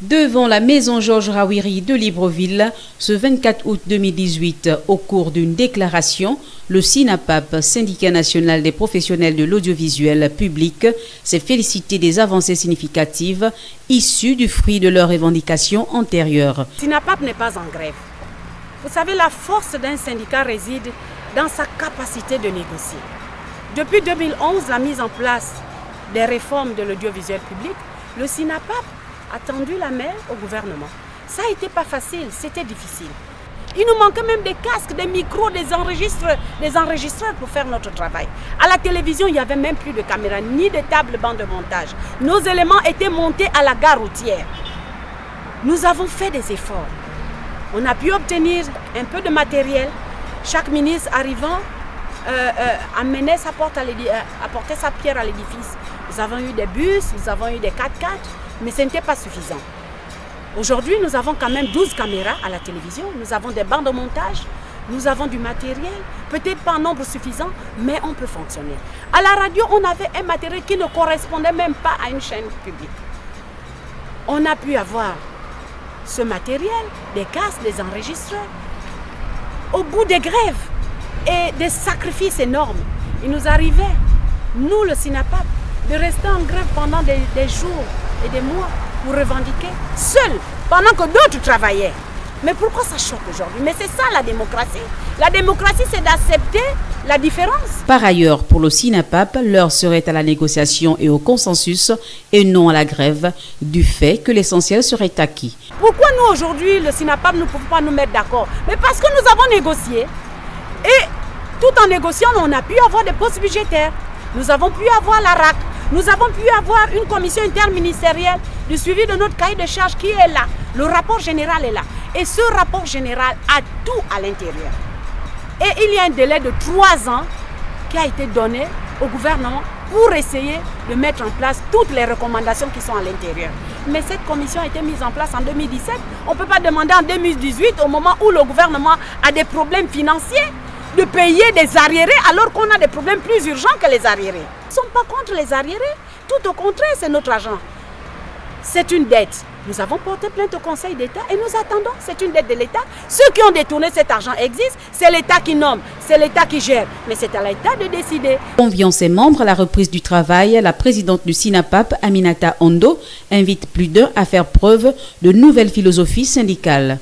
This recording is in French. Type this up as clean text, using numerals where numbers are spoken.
Devant la maison Georges Rawiri de Libreville, ce 24 août 2018, au cours d'une déclaration, le SINAPAP, Syndicat national des professionnels de l'audiovisuel public, s'est félicité des avancées significatives issues du fruit de leurs revendications antérieures. SINAPAP n'est pas en grève. Vous savez, la force d'un syndicat réside dans sa capacité de négocier. Depuis 2011, la mise en place des réformes de l'audiovisuel public, le SINAPAP a tendu la main au gouvernement. Ça n'a été pas facile, c'était difficile. Il nous manquait même des casques, des micros, des enregistreurs pour faire notre travail. À la télévision, il n'y avait même plus de caméras, ni de table banc de montage. Nos éléments étaient montés à la gare routière. Nous avons fait des efforts. On a pu obtenir un peu de matériel. Chaque ministre arrivant amenait apportait sa pierre à l'édifice. Nous avons eu des bus, nous avons eu des 4x4. Mais ce n'était pas suffisant. Aujourd'hui, nous avons quand même 12 caméras à la télévision, nous avons des bancs de montage, nous avons du matériel, peut-être pas en nombre suffisant, mais on peut fonctionner. À la radio, on avait un matériel qui ne correspondait même pas à une chaîne publique. On a pu avoir ce matériel, des casques, des enregistreurs. Au bout des grèves et des sacrifices énormes, il nous arrivait, nous le SINAPAP, de rester en grève pendant des jours et des mois pour revendiquer seuls, pendant que d'autres travaillaient. Mais pourquoi ça choque aujourd'hui? Mais c'est ça la démocratie. La démocratie, c'est d'accepter la différence. Par ailleurs, pour le SINAPAP, l'heure serait à la négociation et au consensus et non à la grève, du fait que l'essentiel serait acquis. Pourquoi nous, aujourd'hui, le SINAPAP, nous ne pouvons pas nous mettre d'accord? Mais parce que nous avons négocié. Et tout en négociant, on a pu avoir des postes budgétaires. Nous avons pu avoir la RAC. Nous avons pu avoir une commission interministérielle du suivi de notre cahier de charges qui est là. Le rapport général est là. Et ce rapport général a tout à l'intérieur. Et il y a un délai de 3 ans qui a été donné au gouvernement pour essayer de mettre en place toutes les recommandations qui sont à l'intérieur. Mais cette commission a été mise en place en 2017. On ne peut pas demander en 2018, au moment où le gouvernement a des problèmes financiers, de payer des arriérés alors qu'on a des problèmes plus urgents que les arriérés. Nous ne sommes pas contre les arriérés, tout au contraire, c'est notre argent. C'est une dette. Nous avons porté plainte au Conseil d'État et nous attendons, c'est une dette de l'État. Ceux qui ont détourné cet argent existent, c'est l'État qui nomme, c'est l'État qui gère, mais c'est à l'État de décider. Conviant ses membres à la reprise du travail, la présidente du SINAPAP, Aminata Ondo, invite plus d'un à faire preuve de nouvelle philosophie syndicale.